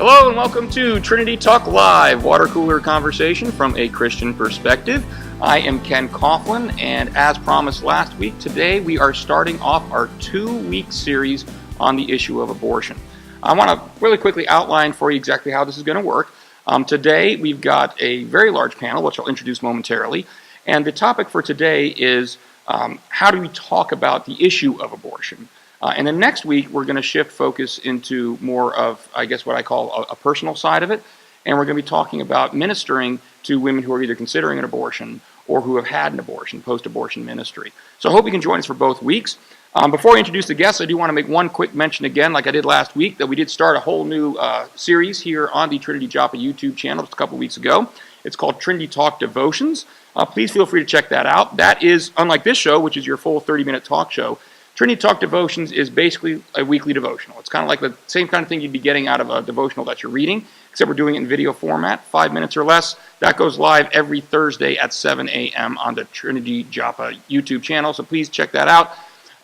Hello and welcome to Trinity Talk Live, water cooler conversation from a Christian perspective. I am Ken Coughlin, and as promised last week, today we are starting off our 2-week series on the issue of abortion. I want to really quickly outline for you exactly how this is going to work. Today we've got a very large panel, which I'll introduce momentarily, and the topic for today is how do we talk about the issue of abortion? And then next week, we're going to shift focus into more of, I guess, what I call a personal side of it. And we're going to be talking about ministering to women who are either considering an abortion or who have had an abortion, post-abortion ministry. So I hope you can join us for both weeks. Before I introduce the guests, I do want to make one quick mention again, like I did last week, that we did start a whole new series here on the Trinity Joppa YouTube channel just a couple weeks ago. It's called Trinity Talk Devotions. Please feel free to check that out. That is, unlike this show, which is your full 30-minute talk show, Trinity Talk Devotions is basically a weekly devotional. It's kind of like the same kind of thing you'd be getting out of a devotional that you're reading, except we're doing it in video format, 5 minutes or less. That goes live every Thursday at 7 a.m. on the Trinity Joppa YouTube channel, so please check that out.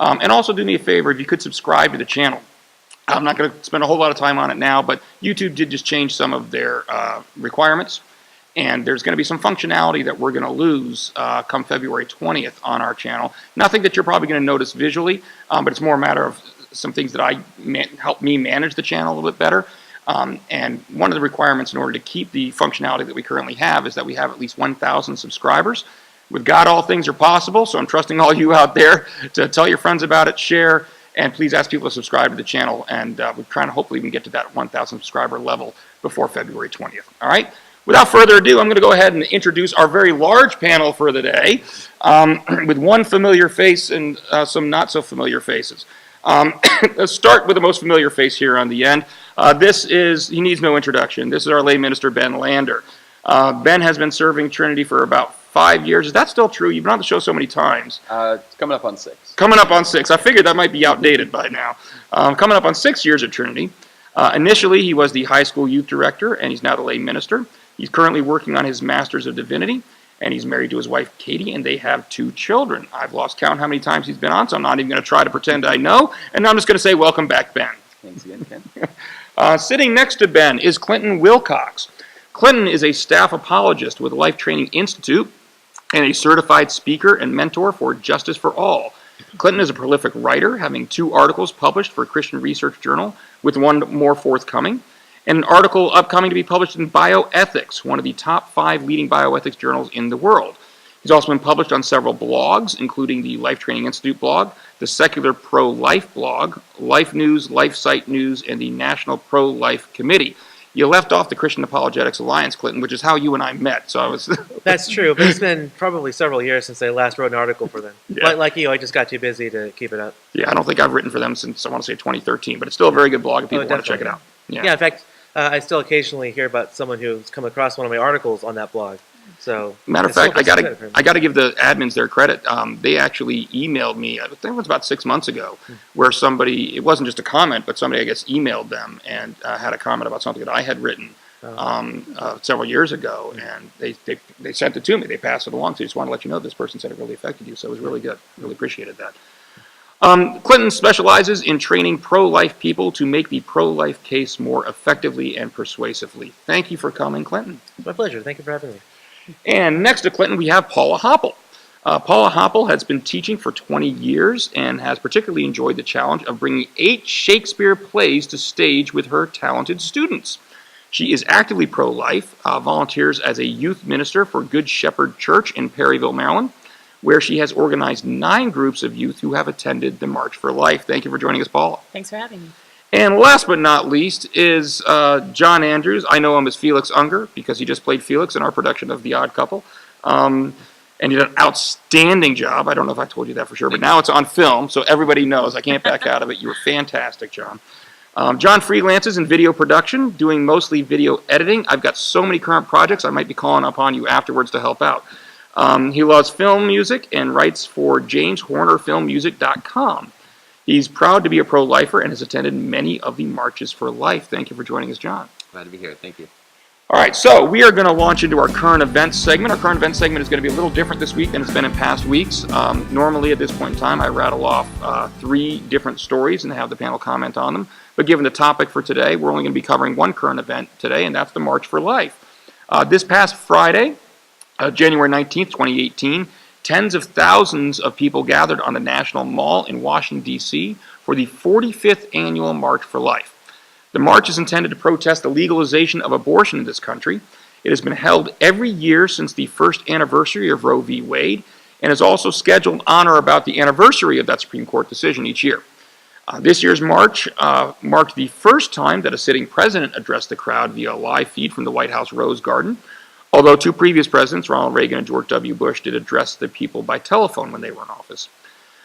And also do me a favor, if you could subscribe to the channel. I'm not going to spend a whole lot of time on it now, but YouTube did just change some of their requirements. And there's going to be some functionality that we're going to lose come February 20th on our channel. Nothing that you're probably going to notice visually, but it's more a matter of some things that help me manage the channel a little bit better. And one of the requirements in order to keep the functionality that we currently have is that we have at least 1,000 subscribers. With God, all things are possible, so I'm trusting all you out there to tell your friends about it, share, and please ask people to subscribe to the channel. And we're trying to hopefully even get to that 1,000 subscriber level before February 20th. All right? Without further ado, I'm going to go ahead and introduce our very large panel for the day, with one familiar face and some not so familiar faces. Let's start with the most familiar face here on the end. He needs no introduction. This is our lay minister, Ben Lander. Ben has been serving Trinity for about 5 years. Is that still true? You've been on the show so many times. It's coming up on 6. Coming up on 6. I figured that might be outdated by now. Coming up on 6 years at Trinity. Initially, he was the high school youth director, and he's now the lay minister. He's currently working on his Master's of Divinity, and he's married to his wife, Katie, and they have 2 children. I've lost count how many times he's been on, so I'm not even going to try to pretend I know, and I'm just going to say welcome back, Ben. Thanks again, Ken. Sitting next to Ben is Clinton Wilcox. Clinton is a staff apologist with the Life Training Institute and a certified speaker and mentor for Justice for All. Clinton is a prolific writer, having 2 articles published for Christian Research Journal, with one more forthcoming, and an article upcoming to be published in Bioethics, one of the top 5 leading bioethics journals in the world. He's also been published on several blogs, including the Life Training Institute blog, the Secular Pro-Life blog, Life News, Life Site News, and the National Pro-Life Committee. You left off the Christian Apologetics Alliance, Clinton, which is how you and I met. So I was. That's true, but it's been probably several years since I last wrote an article for them. Yeah. Like you, I just got too busy to keep it up. Yeah, I don't think I've written for them since, I want to say 2013, but it's still a very good blog if people want to check it out. Yeah, in fact, I still occasionally hear about someone who's come across one of my articles on that blog. So, matter of fact, I got to give the admins their credit. They actually emailed me. I think it was about 6 months ago, where somebody, it wasn't just a comment, but somebody I guess emailed them and had a comment about something that I had written several years ago, and they sent it to me. They passed it along. So I just want to let you know this person said it really affected you. So it was really good. Really appreciated that. Clinton specializes in training pro-life people to make the pro-life case more effectively and persuasively. Thank you for coming, Clinton. It's my pleasure. Thank you for having me. And next to Clinton, we have Paula Hoppel. Paula Hoppel has been teaching for 20 years and has particularly enjoyed the challenge of bringing 8 Shakespeare plays to stage with her talented students. She is actively pro-life, volunteers as a youth minister for Good Shepherd Church in Perryville, Maryland, where she has organized 9 groups of youth who have attended the March for Life. Thank you for joining us, Paula. Thanks for having me. And last but not least is John Andrews. I know him as Felix Unger because he just played Felix in our production of The Odd Couple. And he did an outstanding job. I don't know if I told you that for sure, but now it's on film, so everybody knows. I can't back out of it. You were fantastic, John. John freelances in video production, doing mostly video editing. I've got so many current projects, I might be calling upon you afterwards to help out. He loves film music and writes for JamesHornerFilmMusic.com. He's proud to be a pro-lifer and has attended many of the Marches for Life. Thank you for joining us, John. Glad to be here. Thank you. All right, so we are going to launch into our current events segment. Our current events segment is going to be a little different this week than it's been in past weeks. Normally at this point in time, I rattle off 3 different stories and have the panel comment on them. But given the topic for today, we're only going to be covering one current event today, and that's the March for Life. This past Friday, January 19th, 2018, tens of thousands of people gathered on the National Mall in Washington, D.C. for the 45th annual March for Life. The march is intended to protest the legalization of abortion in this country. It has been held every year since the first anniversary of Roe v. Wade, and is also scheduled on or about the anniversary of that Supreme Court decision each year. This year's march marked the first time that a sitting president addressed the crowd via a live feed from the White House Rose Garden, although two previous presidents, Ronald Reagan and George W. Bush, did address the people by telephone when they were in office.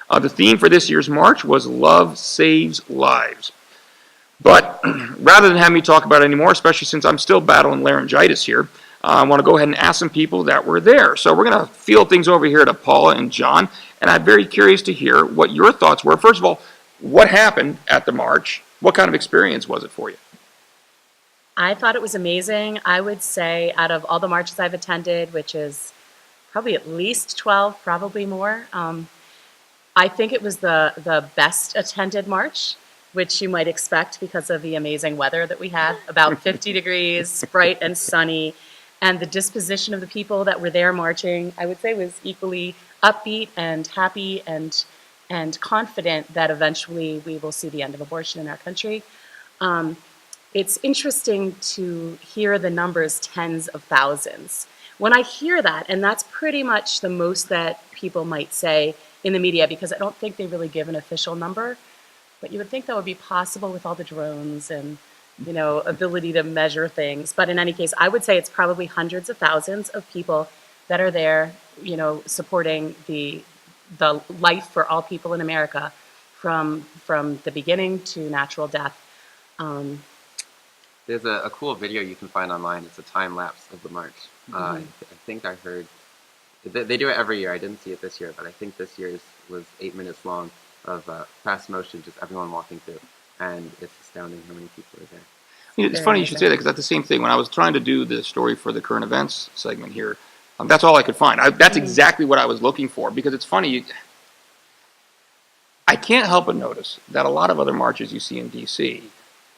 The theme for this year's march was Love Saves Lives. But rather than have me talk about it anymore, especially since I'm still battling laryngitis here, I want to go ahead and ask some people that were there. So we're going to field things over here to Paula and John, and I'm very curious to hear what your thoughts were. First of all, what happened at the march? What kind of experience was it for you? I thought it was amazing. I would say out of all the marches I've attended, which is probably at least 12, probably more, I think it was the best attended march, which you might expect because of the amazing weather that we had, about 50 degrees, bright and sunny, and the disposition of the people that were there marching, I would say, was equally upbeat and happy and confident that eventually we will see the end of abortion in our country. It's interesting to hear the numbers, tens of thousands. When I hear that, and that's pretty much the most that people might say in the media, because I don't think they really give an official number, but you would think that would be possible with all the drones and, you know, ability to measure things. But in any case, I would say it's probably hundreds of thousands of people that are there, you know, supporting the life for all people in America from the beginning to natural death. There's a cool video you can find online. It's a time lapse of the march. I think I heard they do it every year. I didn't see it this year, but I think this year's was 8 minutes long of fast motion, just everyone walking through, and it's astounding how many people are there. You know, it's funny you should say that, because that's the same thing. When I was trying to do the story for the current events segment here, that's all I could find. That's exactly what I was looking for, because it's funny. I can't help but notice that a lot of other marches you see in D.C.,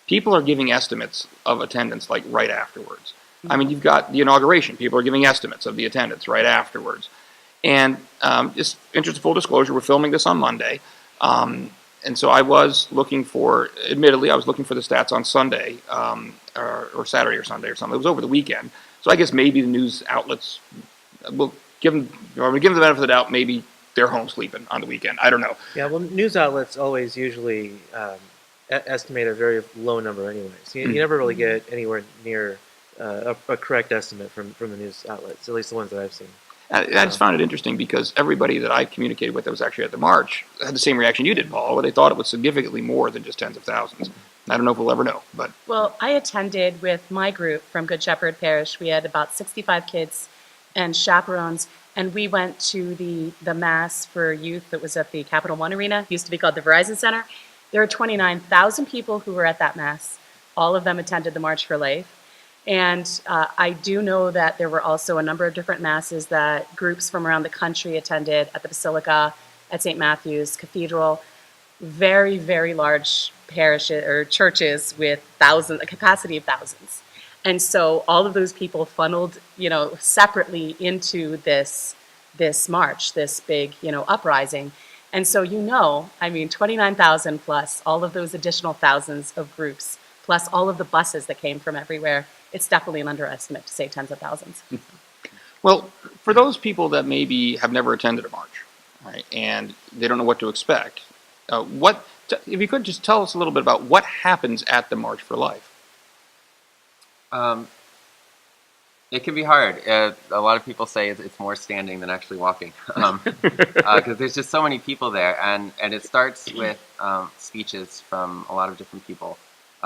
people are giving estimates of attendance like right afterwards. I mean, you've got the inauguration. People are giving estimates of the attendance right afterwards. And just interest of full disclosure, we're filming this on Monday. And so I was looking for, admittedly, I was looking for the stats on Sunday, or Saturday or Sunday or something. It was over the weekend. So I guess maybe the news outlets will give them the benefit of the doubt, maybe they're home sleeping on the weekend. I don't know. Yeah, well, news outlets always usually estimate a very low number anyway. So you never really get anywhere near a correct estimate from the news outlets, at least the ones that I've seen. I just found it interesting because everybody that I communicated with that was actually at the march had the same reaction you did, Paul, where they thought it was significantly more than just tens of thousands. I don't know if we'll ever know, but... Well, I attended with my group from Good Shepherd Parish. We had about 65 kids and chaperones, and we went to the Mass for Youth that was at the Capital One Arena, used to be called the Verizon Center. There were 29,000 people who were at that Mass. All of them attended the March for Life. And I do know that there were also a number of different masses that groups from around the country attended at the Basilica, at St. Matthew's Cathedral. Very, very large parishes or churches with a capacity of thousands. And so all of those people funneled, you know, separately into this march, this big, you know, uprising. And so, you know, I mean, 29,000 plus all of those additional thousands of groups, plus all of the buses that came from everywhere. It's definitely an underestimate to say tens of thousands. Well, for those people that maybe have never attended a march, right, and they don't know what to expect, if you could just tell us a little bit about what happens at the March for Life. It can be hard. A lot of people say it's more standing than actually walking, because there's just so many people there, and it starts with speeches from a lot of different people.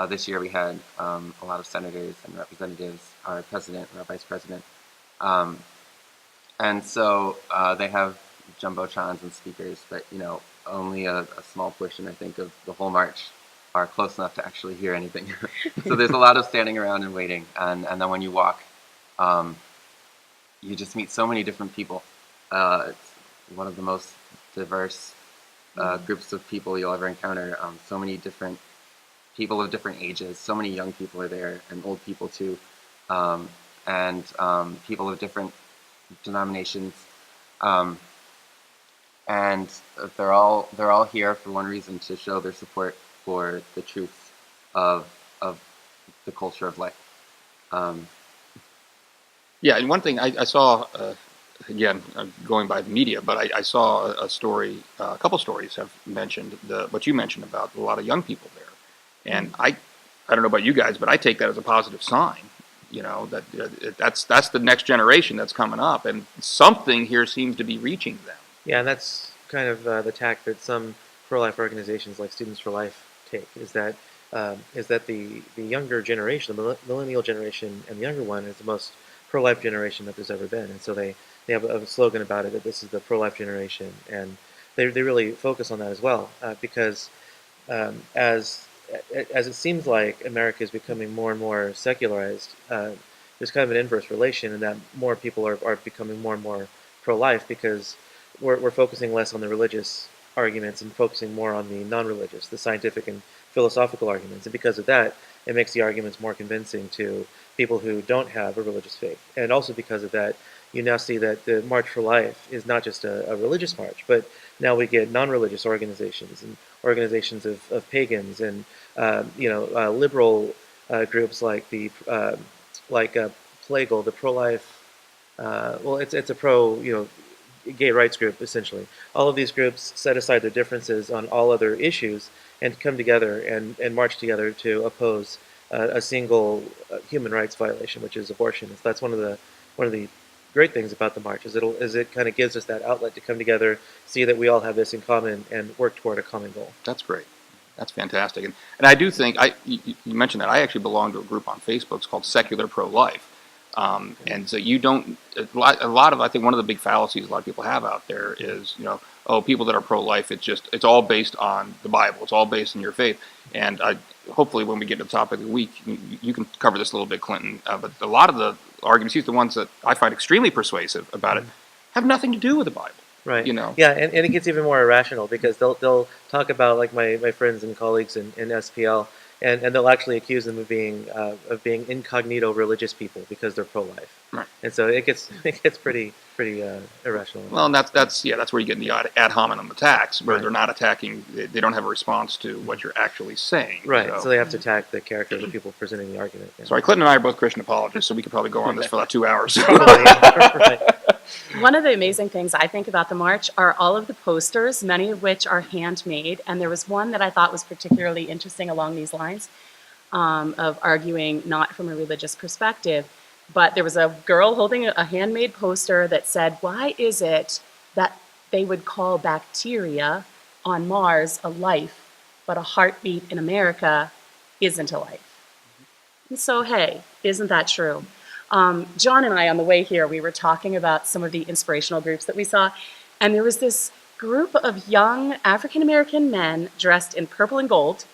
This year we had a lot of senators and representatives, our president and our vice president, and so they have jumbotron and speakers, but you know, only a small portion, I think, of the whole march are close enough to actually hear anything. So there's a lot of standing around and waiting, and then when you walk, you just meet so many different people. It's one of the most diverse groups of people you'll ever encounter. So many different people of different ages. So many young people are there, and old people too, and people of different denominations, and they're all here for one reason: to show their support for the truth of the culture of life. Yeah, and one thing I saw, again, going by the media, but I saw a story, a couple stories have mentioned what you mentioned about a lot of young people there. And I don't know about you guys, but I take that as a positive sign, that's the next generation that's coming up, and something here seems to be reaching them. Yeah, and that's kind of the tack that some pro-life organizations like Students for Life take, is that the younger generation, the millennial generation, and the younger one is the most pro-life generation that there's ever been, and so they have a slogan about it, that this is the pro-life generation, and they really focus on that as well, because as it seems like America is becoming more and more secularized, there's kind of an inverse relation in that more people are becoming more and more pro-life, because we're focusing less on the religious arguments and focusing more on the non-religious, the scientific and philosophical arguments, and because of that, it makes the arguments more convincing to people who don't have a religious faith. And also because of that, you now see that the March for Life is not just a religious march, but now we get non-religious organizations and organizations of pagans and liberal groups like the Plagal, the pro-life. It's a pro gay rights group essentially. All of these groups set aside their differences on all other issues and come together and march together to oppose a single human rights violation, which is abortion. So that's one of the great things about the march, is it kind of gives us that outlet to come together, see that we all have this in common, and work toward a common goal. That's great. That's fantastic. And I do think, you mentioned that, I actually belong to a group on Facebook. It's called Secular Pro-Life. And so you don't, a lot of, I think one of the big fallacies a lot of people have out there is, people that are pro-life, it's all based on the Bible. It's all based on your faith. And hopefully when we get to the topic of the week, you can cover this a little bit, Clinton. But a lot of the arguments, the ones that I find extremely persuasive about it, have nothing to do with the Bible. Right. Yeah, and it gets even more irrational, because they'll talk about, like my friends and colleagues in SPL, and they'll actually accuse them of being incognito religious people because they're pro-life. Right. And so it gets pretty irrational. Well, and that's where you get in the ad hominem attacks, where Right. they're not attacking, they don't have a response to what you're actually saying. Right. So they have to attack the character of the people presenting the argument. Yeah. Sorry, Clinton and I are both Christian apologists, so we could probably go on this for like 2 hours. Right. One of the amazing things I think about the march are all of the posters, many of which are handmade. And there was one that I thought was particularly interesting along these lines, of arguing not from a religious perspective. But there was a girl holding a handmade poster that said, "Why is it that they would call bacteria on Mars a life, but a heartbeat in America isn't a life?" And so, hey, isn't that true? John and I, on the way here, we were talking about some of the inspirational groups that we saw, and there was this group of young African-American men dressed in purple and gold,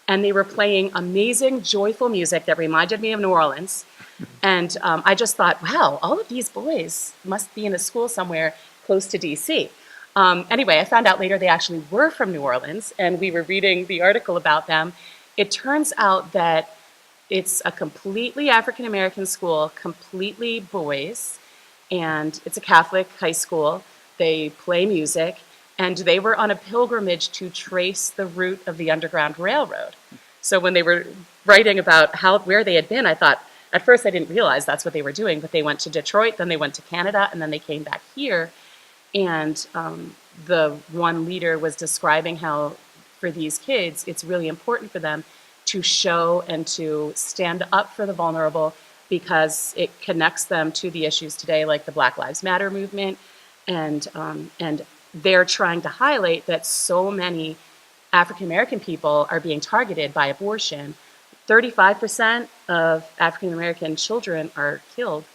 and they were playing amazing, joyful music that reminded me of New Orleans. And I just thought, wow, all of these boys must be in a school somewhere close to D.C. Anyway, I found out later they actually were from New Orleans, and we were reading the article about them. It turns out that it's a completely African-American school, completely boys, and it's a Catholic high school. They play music, and they were on a pilgrimage to trace the route of the Underground Railroad. So when they were writing about where they had been, I thought, at first I didn't realize that's what they were doing, but they went to Detroit, then they went to Canada, and then they came back here. And the one leader was describing how for these kids, it's really important for them to show and to stand up for the vulnerable, because it connects them to the issues today, like the Black Lives Matter movement. And they're trying to highlight that so many African-American people are being targeted by abortion. 35% of African-American children are killed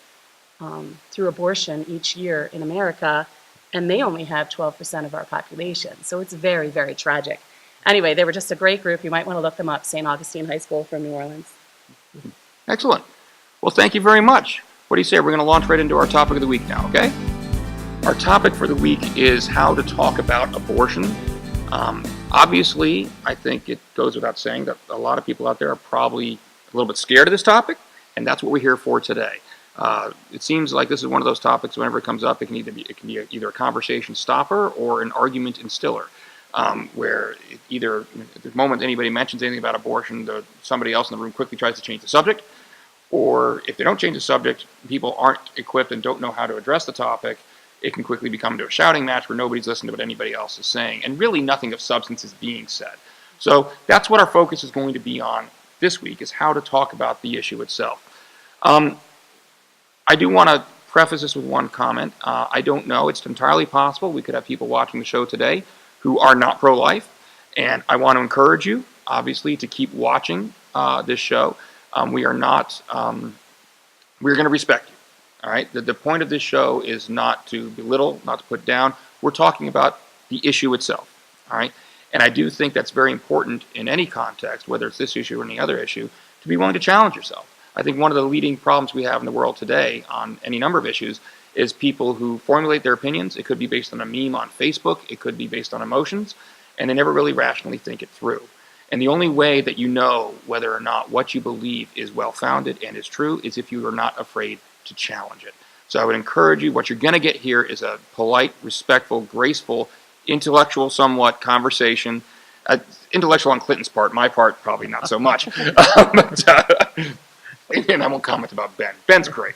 through abortion each year in America, and they only have 12% of our population. So it's very, very tragic. Anyway, they were just a great group. You might want to look them up, St. Augustine High School from New Orleans. Excellent. Well, thank you very much. What do you say? We're going to launch right into our topic of the week now, okay? Our topic for the week is how to talk about abortion Obviously, I think it goes without saying that a lot of people out there are probably a little bit scared of this topic, and that's what we're here for today. It seems like this is one of those topics. Whenever it comes up, it can be either a conversation stopper or an argument instiller. Where either at the moment anybody mentions anything about abortion, somebody else in the room quickly tries to change the subject, or if they don't change the subject, people aren't equipped and don't know how to address the topic. It can quickly become into a shouting match where nobody's listening to what anybody else is saying, and really nothing of substance is being said. So that's what our focus is going to be on this week, is how to talk about the issue itself. I do want to preface this with one comment. I don't know. It's entirely possible we could have people watching the show today who are not pro-life, and I want to encourage you, obviously, to keep watching this show. We're going to respect you. All right. The point of this show is not to belittle, not to put down. We're talking about the issue itself. All right. And I do think that's very important in any context, whether it's this issue or any other issue, to be willing to challenge yourself. I think one of the leading problems we have in the world today on any number of issues is people who formulate their opinions. It could be based on a meme on Facebook. It could be based on emotions. And they never really rationally think it through. And the only way that you know whether or not what you believe is well-founded and is true is if you are not afraid to challenge it. So I would encourage you, what you're going to get here is a polite, respectful, graceful, intellectual somewhat conversation. Intellectual on Clinton's part, my part probably not so much. And I won't comment about Ben. Ben's great.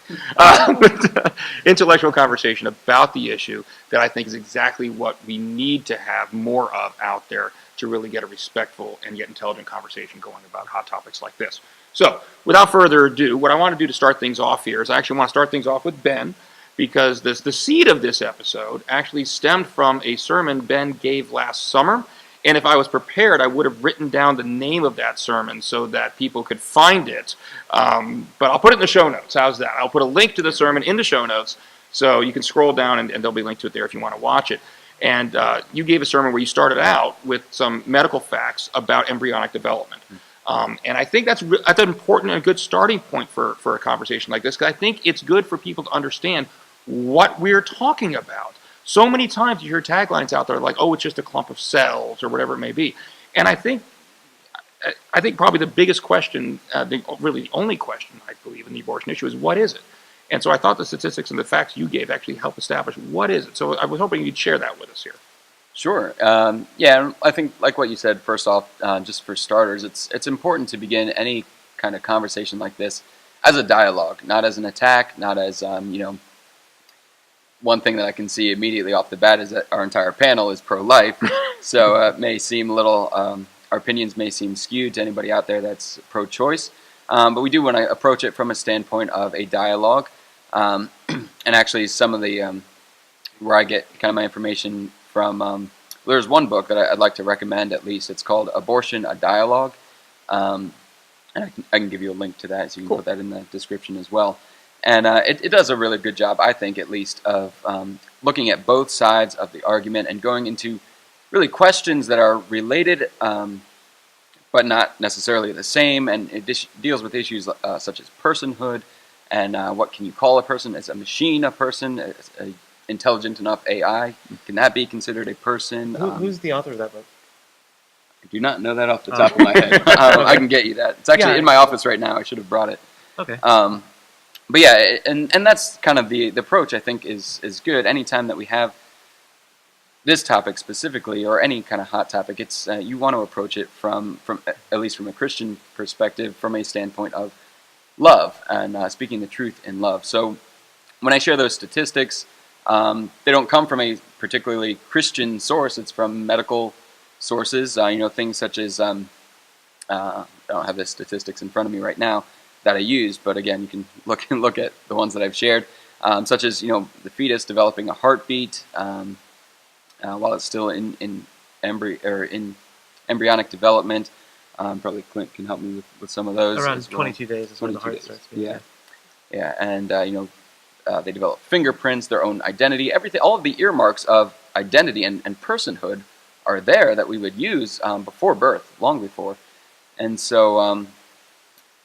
Intellectual conversation about the issue that I think is exactly what we need to have more of out there to really get a respectful and yet intelligent conversation going about hot topics like this. So, without further ado, what I want to do to start things off here is I actually want to start things off with Ben, because the seed of this episode actually stemmed from a sermon Ben gave last summer. And if I was prepared, I would have written down the name of that sermon so that people could find it. But I'll put it in the show notes. How's that? I'll put a link to the sermon in the show notes, so you can scroll down and there'll be a link to it there if you want to watch it. And you gave a sermon where you started out with some medical facts about embryonic development. And I think that's an important and a good starting point for a conversation like this, because I think it's good for people to understand what we're talking about. So many times you hear taglines out there like, oh, it's just a clump of cells or whatever it may be. And I think probably the biggest question, really the only question, I believe, in the abortion issue is, what is it? And so I thought the statistics and the facts you gave actually help establish what is it. So I was hoping you'd share that with us here. Sure. Yeah, I think like what you said, first off, just for starters, it's important to begin any kind of conversation like this as a dialogue, not as an attack, not as, one thing that I can see immediately off the bat is that our entire panel is pro-life, so it may seem a little, our opinions may seem skewed to anybody out there that's pro-choice, but we do want to approach it from a standpoint of a dialogue, and actually some of the, where I get kind of my information from, there's one book that I'd like to recommend at least. It's called Abortion, a Dialogue, and I can give you a link to that, so you can put that in the description as well. And it does a really good job, I think, at least, of looking at both sides of the argument and going into really questions that are related, but not necessarily the same. And it deals with issues such as personhood and what can you call a person? Is a machine a person? Is a intelligent enough AI? Can that be considered a person? Who's the author of that book? I do not know that off the top of my head. I can get you that. It's actually in my office right now. I should have brought it. Okay. But yeah, and that's kind of the approach I think is good. Anytime that we have this topic specifically, or any kind of hot topic, it's you want to approach it from at least from a Christian perspective, from a standpoint of love and speaking the truth in love. So when I share those statistics, they don't come from a particularly Christian source. It's from medical sources. Things such as I don't have the statistics in front of me right now that I use, but again, you can look at the ones that I've shared, such as the fetus developing a heartbeat while it's still in embryonic development. Probably Clint can help me with some of those. Around 22 days is when the heart starts beating. Yeah, and they develop fingerprints, their own identity, everything. All of the earmarks of identity and personhood are there that we would use before birth, long before, and so.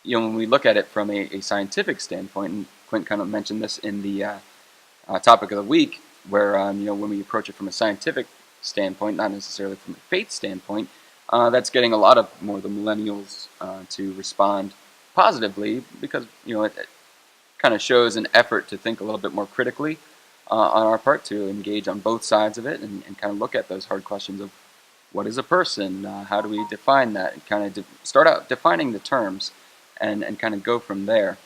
When we look at it from a scientific standpoint, and Clint kind of mentioned this in the topic of the week, where when we approach it from a scientific standpoint, not necessarily from a faith standpoint, that's getting a lot of more of the millennials to respond positively, because it kind of shows an effort to think a little bit more critically on our part, to engage on both sides of it, and kind of look at those hard questions of what is a person, how do we define that, and kind of start out defining the terms, and kind of go from there.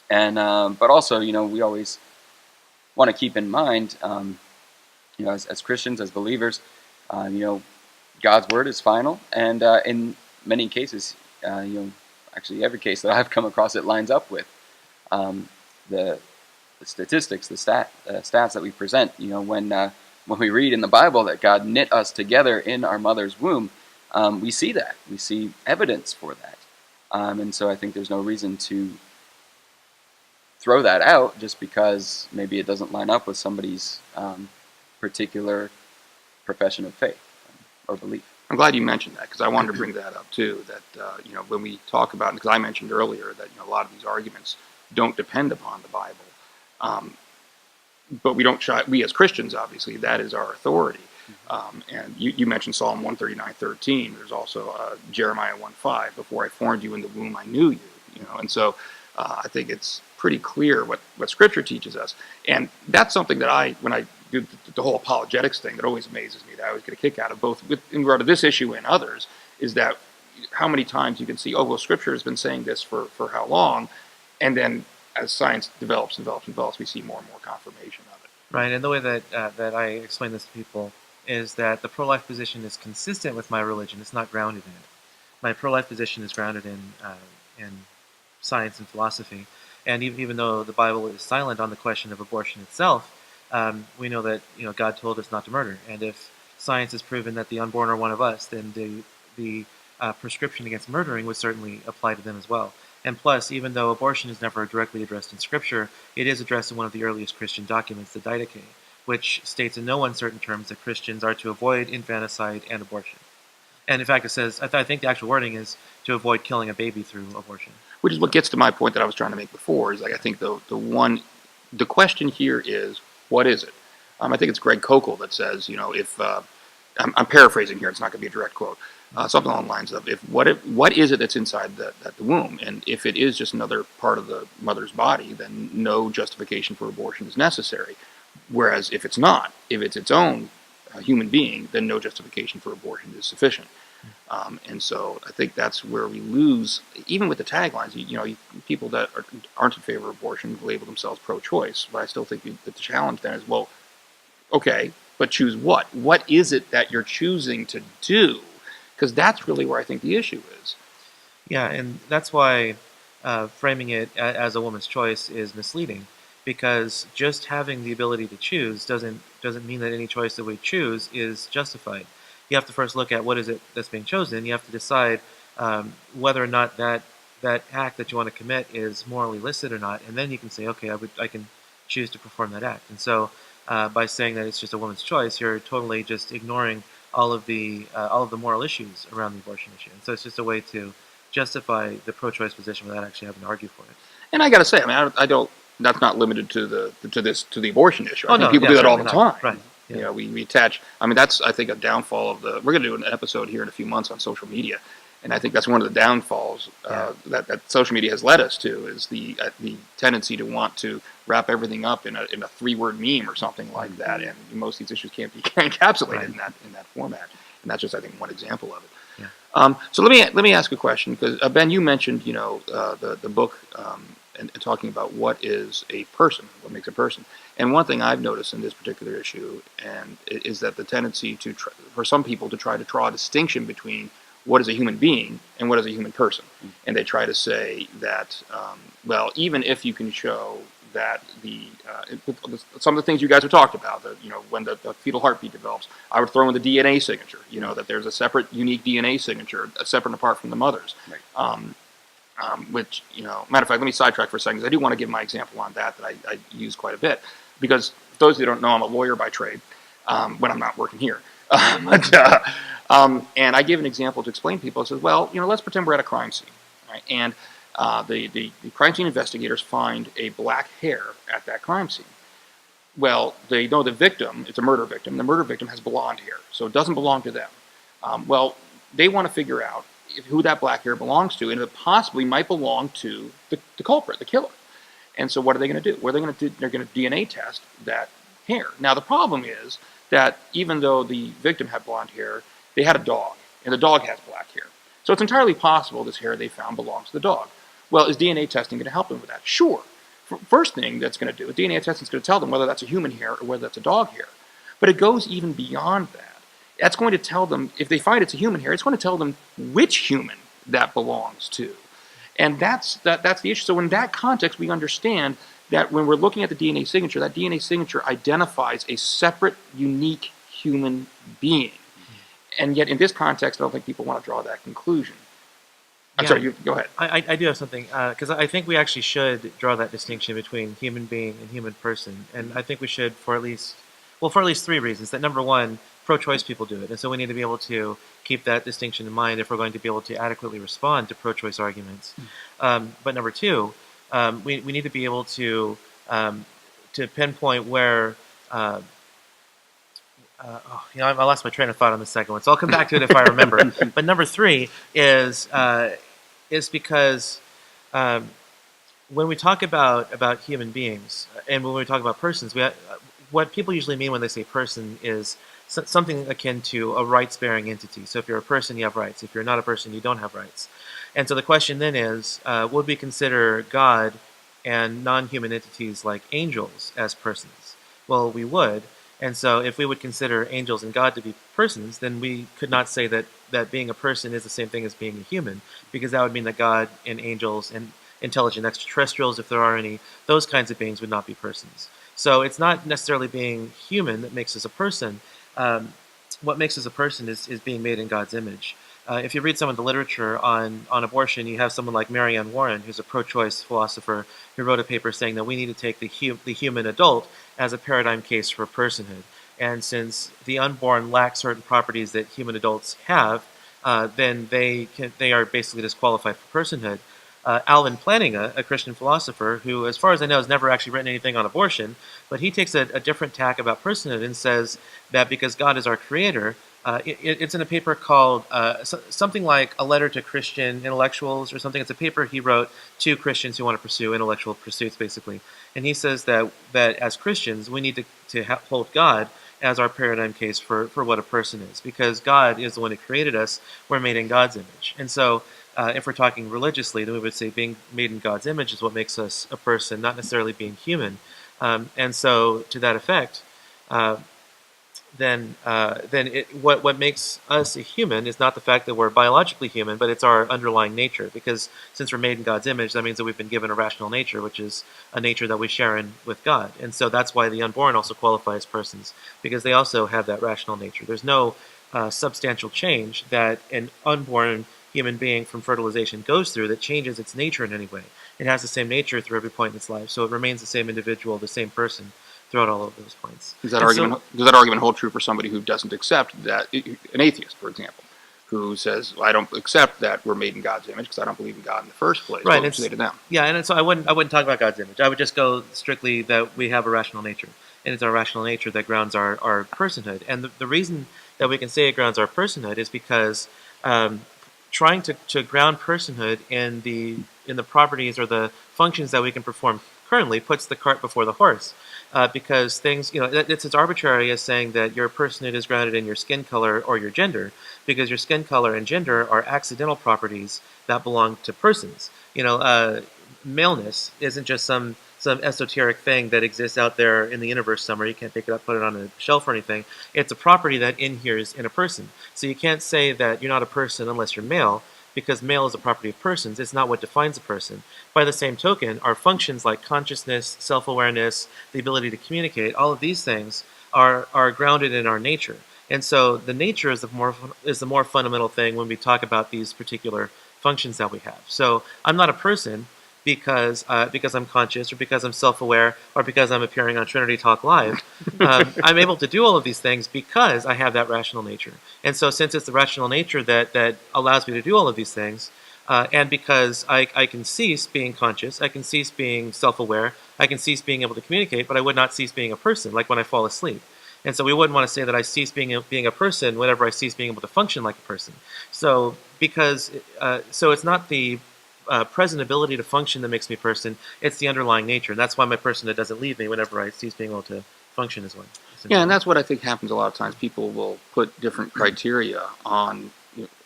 And but also, we always want to keep in mind, as Christians, as believers, God's word is final, and in many cases, actually every case that I've come across, it lines up with the statistics, the stats that we present. When we read in the Bible that God knit us together in our mother's womb, we see that. We see evidence for that. And so I think there's no reason to throw that out just because maybe it doesn't line up with somebody's particular profession of faith or belief. I'm glad you mentioned that, because I wanted to bring that up too. That when we talk about, because I mentioned earlier that a lot of these arguments don't depend upon the Bible, but we don't try. We as Christians, obviously, that is our authority. And you mentioned Psalm 139:13. There's also Jeremiah 1:5. Before I formed you in the womb, I knew you. And so I think it's pretty clear what Scripture teaches us, and that's something that when I do the whole apologetics thing, that always amazes me, that I always get a kick out of, both in regard to this issue and others, is that how many times you can see, Scripture has been saying this for how long, and then as science develops, we see more and more confirmation of it. Right, and the way that I explain this to people is that the pro-life position is consistent with my religion. It's not grounded in it. My pro-life position is grounded in science and philosophy, and even though the Bible is silent on the question of abortion itself, we know that God told us not to murder, and if science has proven that the unborn are one of us, then the prescription against murdering would certainly apply to them as well. And plus, even though abortion is never directly addressed in Scripture, it is addressed in one of the earliest Christian documents, the Didache, which states in no uncertain terms that Christians are to avoid infanticide and abortion. And in fact, it says, I think the actual wording is to avoid killing a baby through abortion. Which is what gets to my point that I was trying to make before, is I think the question here is, what is it? I think it's Greg Kokel that says, if I'm paraphrasing here, it's not going to be a direct quote, something along the lines of, what is it that's inside the womb, and if it is just another part of the mother's body, then no justification for abortion is necessary. Whereas if it's not, if it's its own human being, then no justification for abortion is sufficient. And so I think that's where we lose, even with the taglines. People that aren't in favor of abortion label themselves pro-choice, but I still think that the challenge then is, well, okay, but choose what? What is it that you're choosing to do? Because that's really where I think the issue is. Yeah, and that's why framing it as a woman's choice is misleading, because just having the ability to choose doesn't mean that any choice that we choose is justified. You have to first look at what is it that's being chosen. You have to decide whether or not that act that you want to commit is morally illicit or not, and then you can say, okay, I can choose to perform that act. And so by saying that it's just a woman's choice, you're totally just ignoring all of the moral issues around the abortion issue. And so it's just a way to justify the pro-choice position without actually having to argue for it. And I got to say, I don't. That's not limited to the abortion issue. I think no, people do that all the not. time. Right. Yeah. We attach. That's, I think, a downfall of the. We're going to do an episode here in a few months on social media, and I think that's one of the downfalls that social media has led us to, is the tendency to want to wrap everything up in a 3-word meme or something like that, and most of these issues can't be encapsulated in that format, and that's just, I think, one example of it. Yeah. So let me ask a question, because Ben, you mentioned the book and talking about what is a person, what makes a person. And one thing I've noticed in this particular issue is that the tendency for some people to try to draw a distinction between what is a human being and what is a human person. And they try to say that, well, even if you can show that some of the things you guys have talked about, that when the fetal heartbeat develops, I would throw in the DNA signature, that there's a separate, unique DNA signature, separate and apart from the mother's. Right. Which, matter of fact, let me sidetrack for a second, because I do want to give my example on that I use quite a bit. Because for those who don't know, I'm a lawyer by trade, when I'm not working here. And I give an example to explain to people. I says, well, let's pretend we're at a crime scene, right? And the crime scene investigators find a black hair at that crime scene. Well, they know the victim, it's a murder victim. The murder victim has blonde hair, so it doesn't belong to them. Well, they want to figure out who that black hair belongs to, and it possibly might belong to the culprit, the killer. And so what are they going to do? What are they going to do? They're going to DNA test that hair. Now, the problem is that even though the victim had blonde hair, they had a dog, and the dog has black hair. So it's entirely possible this hair they found belongs to the dog. Well, is DNA testing going to help them with that? Sure. First thing that's going to do, DNA testing is going to tell them whether that's a human hair or whether that's a dog hair. But it goes even beyond that. That's going to tell them, if they find it's a human hair, it's going to tell them which human that belongs to. And that's the issue. So in that context, we understand that when we're looking at the DNA signature, that DNA signature identifies a separate, unique human being. And yet in this context, I don't think people want to draw that conclusion. I'm sorry, you go ahead. I do have something, because I think we actually should draw that distinction between human being and human person. And I think we should for at least three reasons. That number one, pro-choice people do it. And so we need to be able to keep that distinction in mind if we're going to be able to adequately respond to pro-choice arguments. But number two, we need to be able to pinpoint where, I lost my train of thought on the second one, so I'll come back to it if I remember. But number three is because when we talk about human beings and when we talk about persons, what people usually mean when they say person is something akin to a rights-bearing entity. So if you're a person, you have rights. If you're not a person, you don't have rights. And so the question then is, would we consider God and non-human entities like angels as persons? Well, we would. And so if we would consider angels and God to be persons, then we could not say that being a person is the same thing as being a human, because that would mean that God and angels and intelligent extraterrestrials, if there are any, those kinds of beings would not be persons. So it's not necessarily being human that makes us a person. What makes us a person is being made in God's image. If you read some of the literature on abortion, you have someone like Marianne Warren, who's a pro-choice philosopher, who wrote a paper saying that we need to take the human adult as a paradigm case for personhood. And since the unborn lack certain properties that human adults have, then they are basically disqualified for personhood. Alvin Plantinga, a Christian philosopher, who, as far as I know, has never actually written anything on abortion, but he takes a different tack about personhood and says that because God is our creator, it's in a paper called something like A Letter to Christian Intellectuals or something. It's a paper he wrote to Christians who want to pursue intellectual pursuits, basically. And he says that as Christians, we need to hold God as our paradigm case for what a person is, because God is the one who created us. We're made in God's image. And so if we're talking religiously, then we would say being made in God's image is what makes us a person, not necessarily being human. And so to that effect, what makes us a human is not the fact that we're biologically human, but it's our underlying nature. Because since we're made in God's image, that means that we've been given a rational nature, which is a nature that we share in with God. And so that's why the unborn also qualify as persons, because they also have that rational nature. There's no substantial change that an unborn human being from fertilization goes through that changes its nature in any way. It has the same nature through every point in its life, so it remains the same individual, the same person throughout all of those points. Does that argument hold true for somebody who doesn't accept that, an atheist, for example, who says, well, I don't accept that we're made in God's image because I don't believe in God in the first place? Right. What would you say to them? Yeah, and so I wouldn't talk about God's image. I would just go strictly that we have a rational nature, and it's our rational nature that grounds our personhood. And the reason that we can say it grounds our personhood is because trying to ground personhood in the properties or the functions that we can perform currently puts the cart before the horse, because things, it's as arbitrary as saying that your personhood is grounded in your skin color or your gender, because your skin color and gender are accidental properties that belong to persons. Maleness isn't just some esoteric thing that exists out there in the universe somewhere. You can't pick it up, put it on a shelf or anything. It's a property that inheres in a person. So you can't say that you're not a person unless you're male, because male is a property of persons. It's not what defines a person. By the same token, our functions like consciousness, self-awareness, the ability to communicate, all of these things are grounded in our nature. And so the nature is the more fundamental thing when we talk about these particular functions that we have. So I'm not a person because I'm conscious, or because I'm self-aware, or because I'm appearing on Trinity Talk Live. I'm able to do all of these things because I have that rational nature. And so since it's the rational nature that allows me to do all of these things, And because I can cease being conscious, I can cease being self-aware, I can cease being able to communicate, but I would not cease being a person, like when I fall asleep. And so we wouldn't want to say that I cease being a person whenever I cease being able to function like a person. So so it's not the present ability to function that makes me person, it's the underlying nature. And that's why my personhood doesn't leave me whenever I cease being able to function as one. Yeah, and that's what I think happens a lot of times. People will put different criteria on,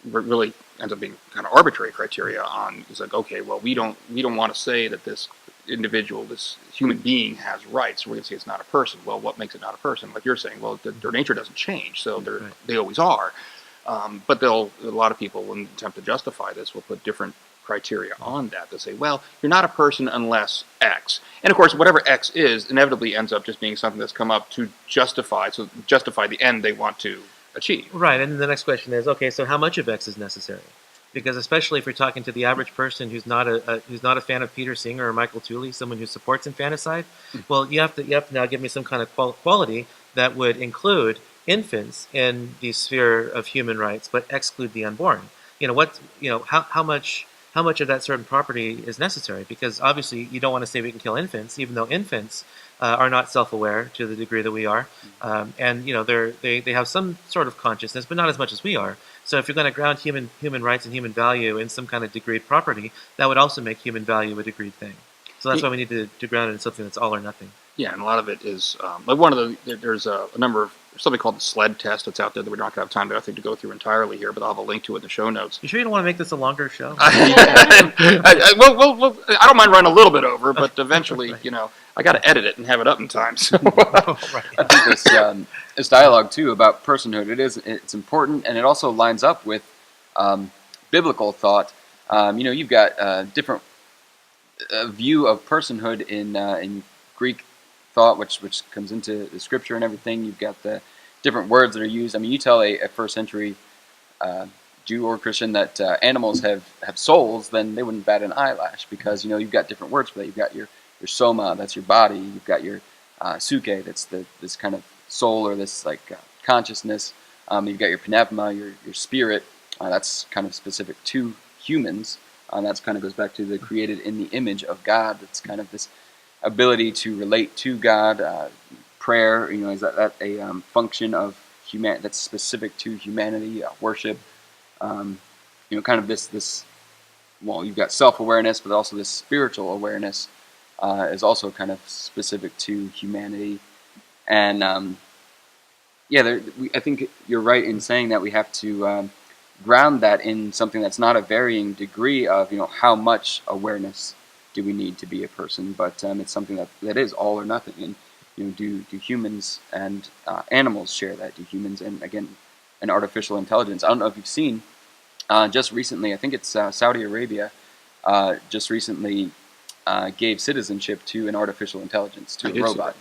really ends up being kind of arbitrary criteria on. It's like, okay, well, we don't want to say that this individual, this human being, has rights. We're going to say it's not a person. Well, what makes it not a person? Like you're saying, well, their nature doesn't change, so they always are. But a lot of people, when attempt to justify this, will put different criteria on that to say, well, you're not a person unless X. And of course, whatever X is inevitably ends up just being something that's come up to justify the end they want to achieve. Right, and then the next question is, okay, so how much of X is necessary? Because especially if you're talking to the average person who's not a fan of Peter Singer or Michael Tooley, someone who supports infanticide, well, you have to now give me some kind of quality that would include infants in the sphere of human rights, but exclude the unborn. How much of that certain property is necessary? Because obviously you don't want to say we can kill infants, even though infants are not self-aware to the degree that we are, and they have some sort of consciousness, but not as much as we are. So if you're going to ground human rights and human value in some kind of degreed property, that would also make human value a degreed thing. So that's why we need to ground it in something that's all or nothing. Yeah, and a lot of it is like there's a number of something called the SLED test that's out there that we're not going to have time, I think, to go through entirely here, but I'll have a link to it in the show notes. You sure you don't want to make this a longer show? I don't mind running a little bit over, but eventually, I got to edit it and have it up in time. So. I think this dialogue too about personhood, it's important, and it also lines up with biblical thought. You've got a different view of personhood in Greek thought, which comes into the scripture and everything. You've got the different words that are used. I mean, you tell a first century Jew or Christian that animals have souls, then they wouldn't bat an eyelash, because you've got different words for that. You've got your soma, that's your body. You've got your suke, that's this kind of soul or this consciousness. You've got your pneuma, your spirit. That's kind of specific to humans. That kind of goes back to the created in the image of God. It's kind of this ability to relate to God. Prayer, is that a function of humanity that's specific to humanity? Worship, kind of this. Well, you've got self-awareness, but also this spiritual awareness is also kind of specific to humanity. And I think you're right in saying that we have to ground that in something that's not a varying degree of how much awareness do we need to be a person, but it's something that is all or nothing. And do humans and animals share that? Do humans and again an artificial intelligence? I don't know if you've seen just recently. I think it's Saudi Arabia just recently gave citizenship to an artificial intelligence, to a robot,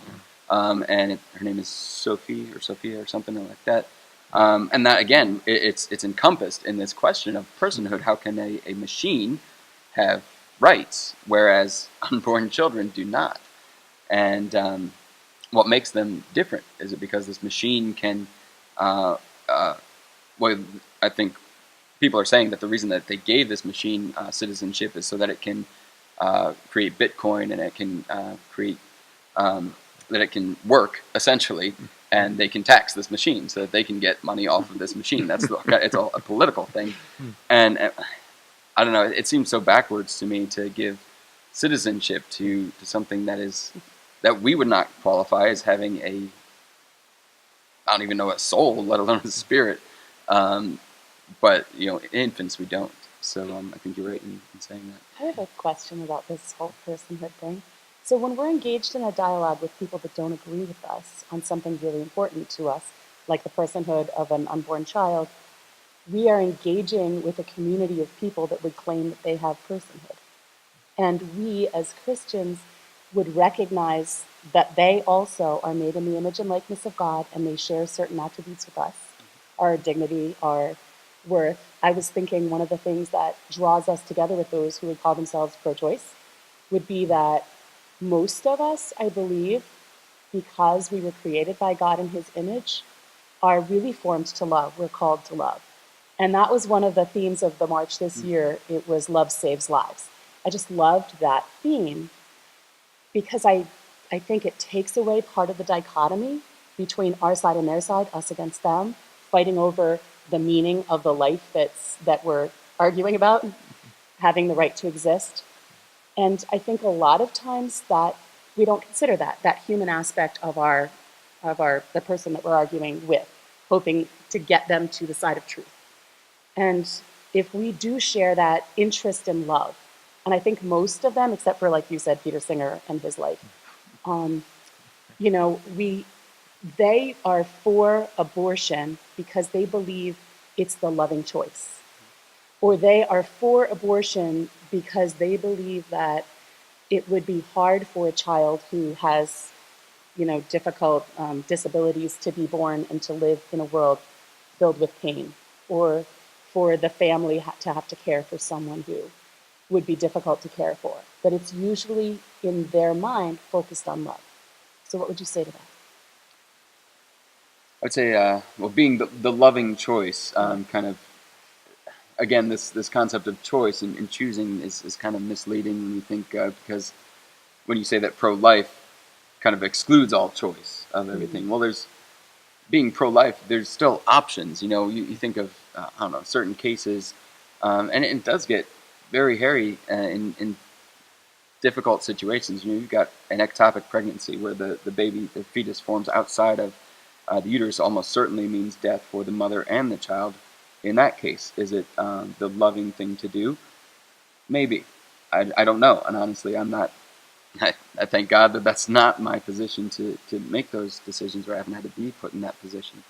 and her name is Sophia or something like that. And that again, it's encompassed in this question of personhood. How can a machine have rights, whereas unborn children do not? And what makes them different? Is it because this machine can? Well, I think people are saying that the reason that they gave this machine citizenship is so that it can create Bitcoin, and it can create that it can work essentially, and they can tax this machine so that they can get money off of this machine. It's all a political thing, and I don't know. It seems so backwards to me to give citizenship to something that we would not qualify as having I don't even know, a soul, let alone a spirit. But infants we don't. So I think you're right in saying that. I have a question about this whole personhood thing. So when we're engaged in a dialogue with people that don't agree with us on something really important to us, like the personhood of an unborn child, we are engaging with a community of people that would claim that they have personhood. And we, as Christians, would recognize that they also are made in the image and likeness of God, and they share certain attributes with us, our dignity, our worth. I was thinking one of the things that draws us together with those who would call themselves pro-choice would be that most of us, I believe, because we were created by God in his image, are really formed to love. We're called to love. And that was one of the themes of the march this year. It was Love Saves Lives. I just loved that theme because I think it takes away part of the dichotomy between our side and their side, us against them, fighting over the meaning of the life that we're arguing about, having the right to exist. And I think a lot of times that we don't consider that human aspect of the person that we're arguing with, hoping to get them to the side of truth. And if we do share that interest in love, and I think most of them, except for, like you said, Peter Singer and his life, you know, they are for abortion because they believe it's the loving choice. Or they are for abortion because they believe that it would be hard for a child who has, you know, difficult disabilities to be born and to live in a world filled with pain, or for the family to have to care for someone who would be difficult to care for. But it's usually, in their mind, focused on love. So what would you say to that? I would say, well, being the loving choice, kind of, again, this concept of choice and choosing is kind of misleading when you think, because when you say that pro-life kind of excludes all choice of everything. Well, being pro-life, there's still options. You know, you think of, I don't know, certain cases, and it does get very hairy in difficult situations. You know, you've got an ectopic pregnancy where the fetus forms outside of the uterus. Almost certainly means death for the mother and the child. In that case, is it the loving thing to do? Maybe. I don't know. And honestly, I'm not. I thank God that that's not my position to make those decisions, or I haven't had to be put in that position.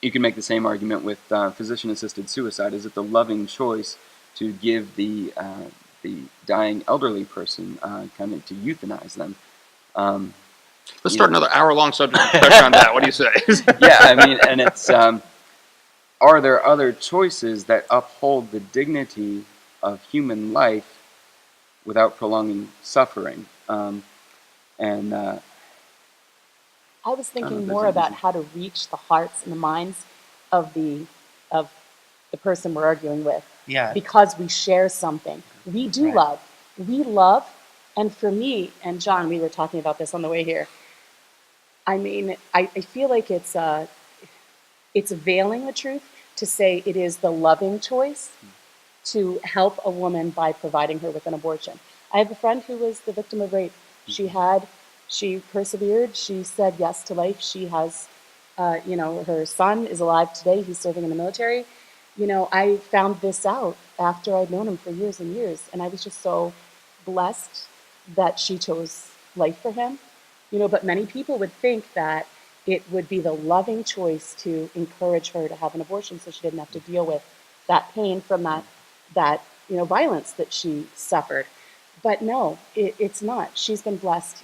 You can make the same argument with physician-assisted suicide. Is it the loving choice to give the dying elderly person kind of to euthanize them? Let's start another hour-long subject discussion on that. What do you say? Yeah, I mean, and it's are there other choices that uphold the dignity of human life without prolonging suffering? I was thinking more about how to reach the hearts and the minds of the person we're arguing with. Yeah. Because we share something. We do Right. love. We love, and for me and John, we were talking about this on the way here. I mean, I feel like it's veiling the truth to say it is the loving choice to help a woman by providing her with an abortion. I have a friend who was the victim of rape. She persevered. She said yes to life. She has, her son is alive today. He's serving in the military. You know, I found this out after I'd known him for years and years, and I was just so blessed that she chose life for him. You know, but many people would think that it would be the loving choice to encourage her to have an abortion so she didn't have to deal with that pain from that violence that she suffered. But no, it's not. She's been blessed,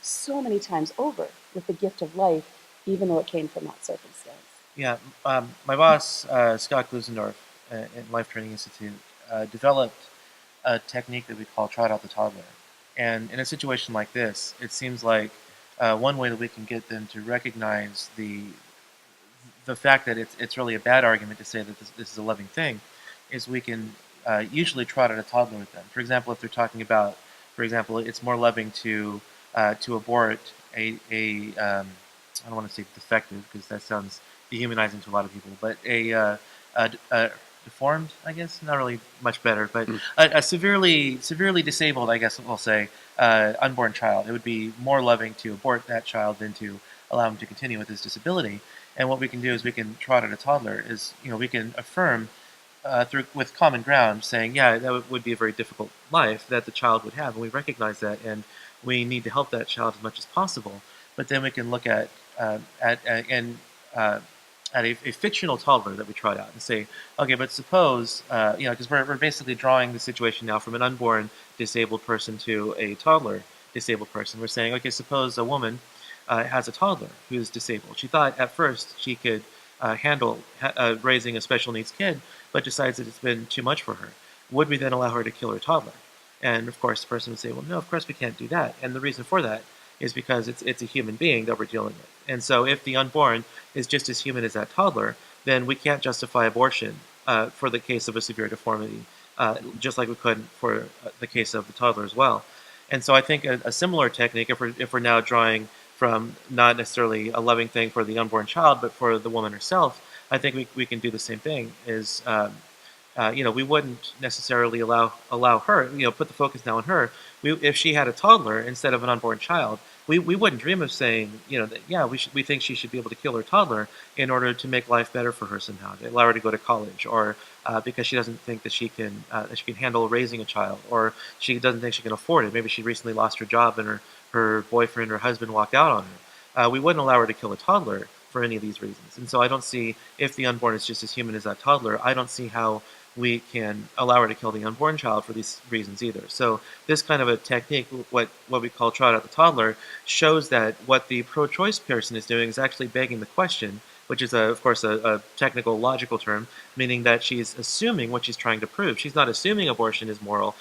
so many times over with the gift of life, even though it came from that circumstance. Yeah, my boss, Scott Glusendorf, at Life Training Institute, developed a technique that we call trot out the toddler. And in a situation like this, it seems like one way that we can get them to recognize the fact that it's really a bad argument to say that this is a loving thing is we can usually trot out a toddler with them. For example, if they're talking about, it's more loving to abort a I don't want to say defective because that sounds dehumanizing to a lot of people, but a deformed, I guess, not really much better, but a severely disabled, I guess we'll say, unborn child. It would be more loving to abort that child than to allow him to continue with his disability. And what we can do is we can trot at a toddler is, we can affirm with common ground saying, yeah, that would be a very difficult life that the child would have, and we recognize that, and we need to help that child as much as possible. But then we can look at a fictional toddler that we trot out and say, okay, but suppose, because we're basically drawing the situation now from an unborn disabled person to a toddler disabled person. We're saying, okay, suppose a woman has a toddler who's disabled. She thought at first she could handle raising a special needs kid, but decides that it's been too much for her. Would we then allow her to kill her toddler? And of course, the person would say, well, no, of course we can't do that. And the reason for that is because it's a human being that we're dealing with. And so if the unborn is just as human as that toddler, then we can't justify abortion for the case of a severe deformity, just like we could for the case of the toddler as well. And so I think a similar technique, if we're now drawing from not necessarily a loving thing for the unborn child, but for the woman herself, I think we can do the same thing. We wouldn't necessarily allow her, put the focus now on her. If she had a toddler instead of an unborn child, we wouldn't dream of saying, that we think she should be able to kill her toddler in order to make life better for her somehow, to allow her to go to college, or because she doesn't think that she can handle raising a child, or she doesn't think she can afford it. Maybe she recently lost her job and her boyfriend or husband walked out on her. We wouldn't allow her to kill a toddler for any of these reasons. And so I don't see, if the unborn is just as human as that toddler, I don't see how we can allow her to kill the unborn child for these reasons either. So this kind of a technique, what we call trot out the toddler, shows that what the pro-choice person is doing is actually begging the question, which is, of course, a technical, logical term, meaning that she's assuming what she's trying to prove. She's not assuming abortion is moral.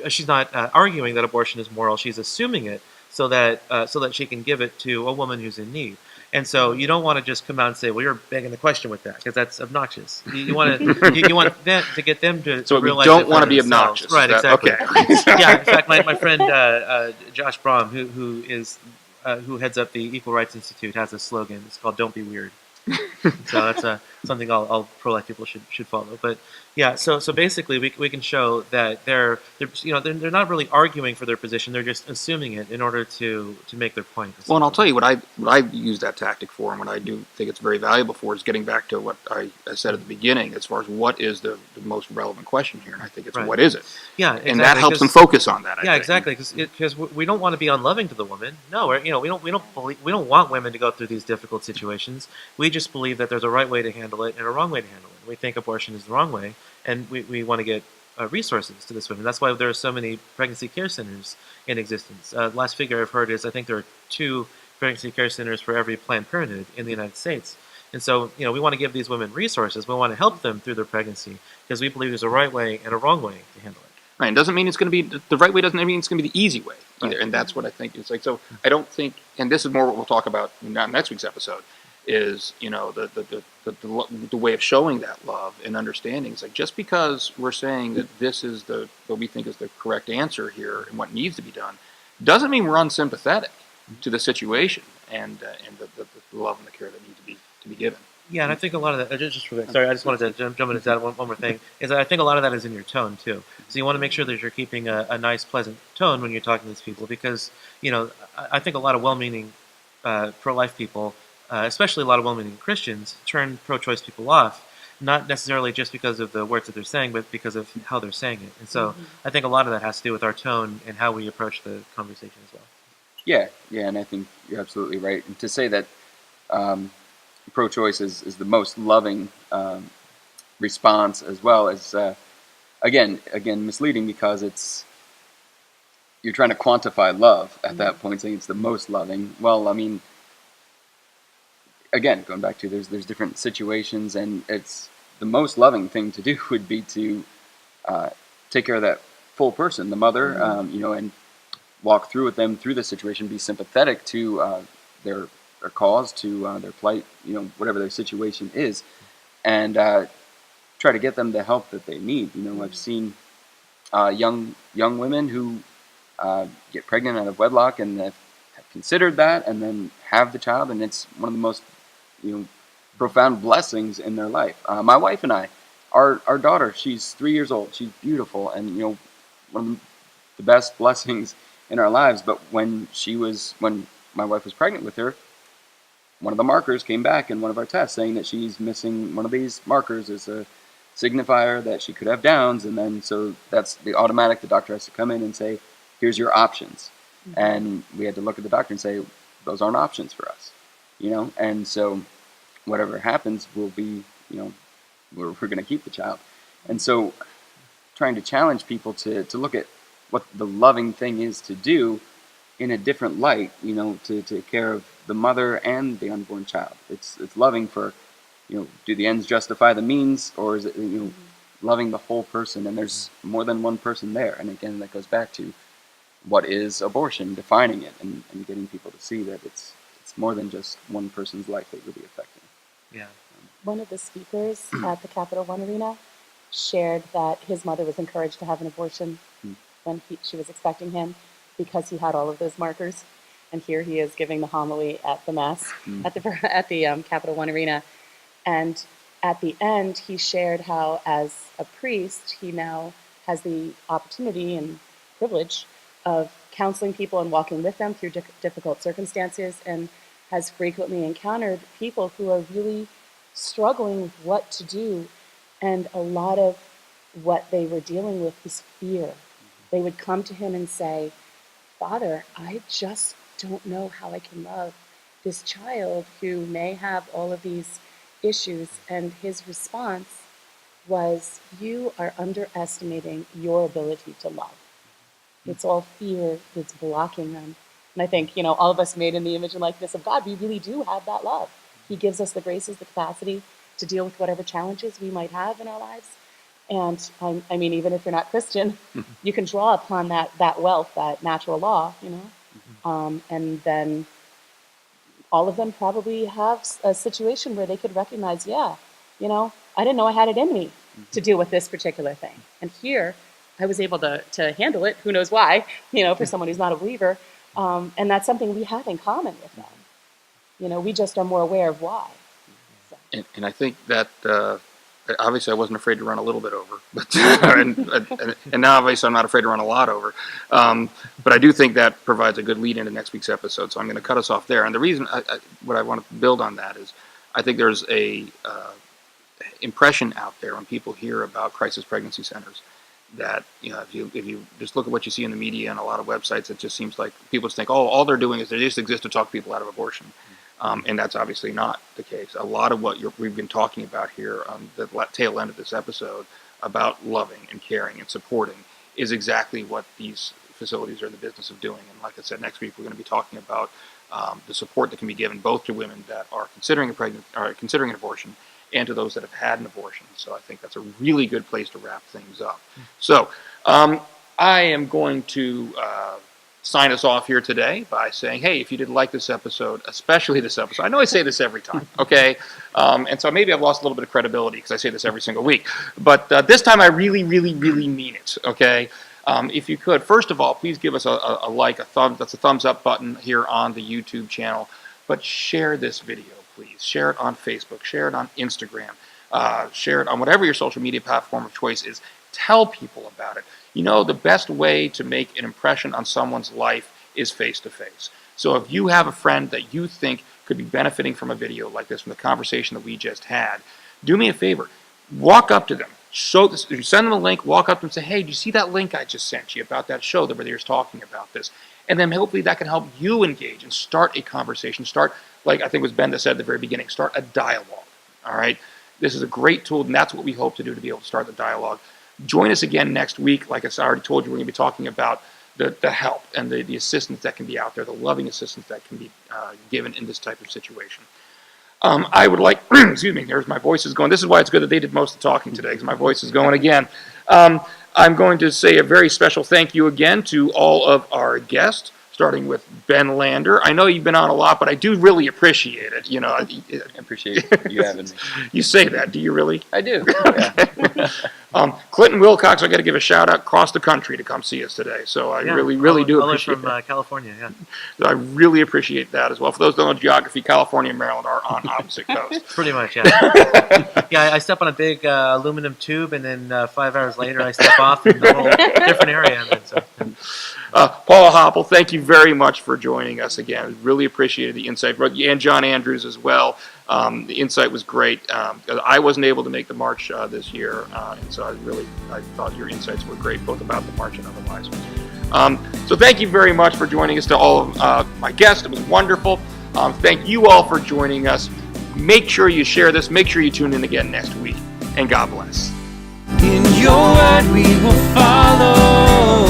She's not arguing that abortion is moral. She's assuming it so that she can give it to a woman who's in need. And so you don't want to just come out and say, well, you're begging the question with that, because that's obnoxious. You want them to get them to So realize we don't want to be obnoxious. Right, exactly. Okay. Yeah, in fact, my friend Josh Brahm, who heads up the Equal Rights Institute, has a slogan. It's called "Don't Be Weird." So that's something all pro-life people should follow. But yeah, so basically we can show that they're not really arguing for their position. They're just assuming it in order to make their point. Well, and I'll tell you what I use that tactic for, and what I do think it's very valuable for, is getting back to what I said at the beginning, as far as what is the most relevant question here, and I think it's what is it? Yeah, exactly, and that helps them focus on that. I think. Exactly, because we don't want to be unloving to the woman. No, we don't want women to go through these difficult situations. We just believe that there's a right way to handle it and a wrong way to handle it. We think abortion is the wrong way, and we want to get resources to this women. That's why there are so many pregnancy care centers in existence. Last figure I've heard is I think there are 2 pregnancy care centers for every Planned Parenthood in the United States. And so, we want to give these women resources. We want to help them through their pregnancy because we believe there's a right way and a wrong way to handle it. Right, and doesn't mean it's going to be the right way. Doesn't mean it's going to be the easy way either. Right. And that's what I think it's like. So I don't think, and this is more what we'll talk about in next week's episode, is the way of showing that love and understanding. It's like, just because we're saying that this is what we think is the correct answer here and what needs to be done, doesn't mean we're unsympathetic to the situation and the love and the care that need to be given. Yeah, and I think a lot of that, sorry, I just wanted to jump into that one more thing, is that I think a lot of that is in your tone, too. So you want to make sure that you're keeping a nice, pleasant tone when you're talking to these people, because, I think a lot of well-meaning pro-life people, especially a lot of well-meaning Christians, turn pro-choice people off, not necessarily just because of the words that they're saying, but because of how they're saying it. And so I think a lot of that has to do with our tone and how we approach the conversation as well. Yeah, and I think you're absolutely right. And to say that pro-choice is the most loving response, as well as again misleading, because you're trying to quantify love at that point, saying it's the most loving. Well, I mean, again, going back to there's different situations, and it's the most loving thing to do would be to take care of that full person, the mother, and walk through with them through the situation, be sympathetic to their cause, to their plight, whatever their situation is, and try to get them the help that they need. I've seen young women who get pregnant out of wedlock and have considered that, and then have the child, and it's one of the most profound blessings in their life. My wife and I, our daughter, she's 3 years old. She's beautiful, and one of the best blessings in our lives. But when my wife was pregnant with her, one of the markers came back in one of our tests saying that she's missing one of these markers as a signifier that she could have Downs, and then so that's the automatic. The doctor has to come in and say, "Here's your options," and we had to look at the doctor and say, "Those aren't options for us," And so, whatever happens will be, we're going to keep the child, and so trying to challenge people to look at what the loving thing is to do in a different light, to take care of the mother and the unborn child. It's loving for, do the ends justify the means, or is it, loving the whole person? And there's more than one person there. And again, that goes back to what is abortion, defining it, and getting people to see that it's more than just one person's life that you'll be affecting. Yeah. one of the speakers at the Capital One Arena shared that his mother was encouraged to have an abortion when she was expecting him because he had all of those markers. And here he is giving the homily at the Mass, at the Capital One Arena. And at the end, he shared how, as a priest, he now has the opportunity and privilege of counseling people and walking with them through difficult circumstances, and has frequently encountered people who are really struggling with what to do. And a lot of what they were dealing with was fear. They would come to him and say, "Father, I just don't know how I can love this child who may have all of these issues." And his response was, "You are underestimating your ability to love. It's all fear that's blocking them." And I think, all of us made in the image and likeness of God, we really do have that love. He gives us the graces, the capacity to deal with whatever challenges we might have in our lives. And I mean, even if you're not Christian, you can draw upon that wealth, that natural law, and then all of them probably have a situation where they could recognize, I didn't know I had it in me to deal with this particular thing. And here, I was able to handle it. Who knows why, for someone who's not a believer. And that's something we have in common with them. We just are more aware of why. So. And I think that obviously I wasn't afraid to run a little bit over, but and now obviously I'm not afraid to run a lot over. But I do think that provides a good lead into next week's episode. So I'm going to cut us off there. And the reason what I want to build on that is I think there's a impression out there when people hear about crisis pregnancy centers that if you just look at what you see in the media and a lot of websites, it just seems like people just think, all they're doing is they just exist to talk people out of abortion. And that's obviously not the case. A lot of what we've been talking about here on the tail end of this episode about loving and caring and supporting is exactly what these facilities are in the business of doing. And like I said, next week we're going to be talking about the support that can be given both to women that are considering an abortion and to those that have had an abortion. So I think that's a really good place to wrap things up. So I am going to sign us off here today by saying, hey, if you did like this episode, especially this episode, I know I say this every time, okay? And so maybe I've lost a little bit of credibility because I say this every single week. But this time I really, really, really mean it, okay? If you could, first of all, please give us a like, that's a thumbs up button here on the YouTube channel. But share this video, please. Share it on Facebook. Share it on Instagram. Share it on whatever your social media platform of choice is. Tell people about it. The best way to make an impression on someone's life is face-to-face. So if you have a friend that you think could be benefiting from a video like this, from the conversation that we just had, do me a favor. Walk up to them. You send them a link, walk up to them and say, hey, do you see that link I just sent you about that show that we're talking about this? And then hopefully that can help you engage and start a conversation. Start, like I think it was Ben that said at the very beginning, start a dialogue. All right? This is a great tool, and that's what we hope to do to be able to start the dialogue. Join us again next week. Like I already told you, we're going to be talking about the help and the assistance that can be out there, the loving assistance that can be given in this type of situation. I would like, excuse me, there's my voice is going. This is why it's good that they did most of the talking today, because my voice is going again. I'm going to say a very special thank you again to all of our guests, starting with Ben Lander. I know you've been on a lot, but I do really appreciate it. I appreciate you having me. You say that, do you really? I do. Yeah. Clinton Wilcox, I got to give a shout out across the country to come see us today. So I really do appreciate from that. California, yeah. I really appreciate that as well. For those who don't know geography, California and Maryland are on opposite coasts. Pretty much, yeah. Yeah, I step on a big aluminum tube, and then 5 hours later I step off in a whole different area. Paula Hoppel, thank you very much for joining us again. Really appreciated the insight. And John Andrews as well. The insight was great. I wasn't able to make the march this year, and so I thought your insights were great, both about the march and otherwise. So thank you very much for joining us. To all of my guests, it was wonderful. Thank you all for joining us. Make sure you share this. Make sure you tune in again next week. And God bless. In your word we will follow.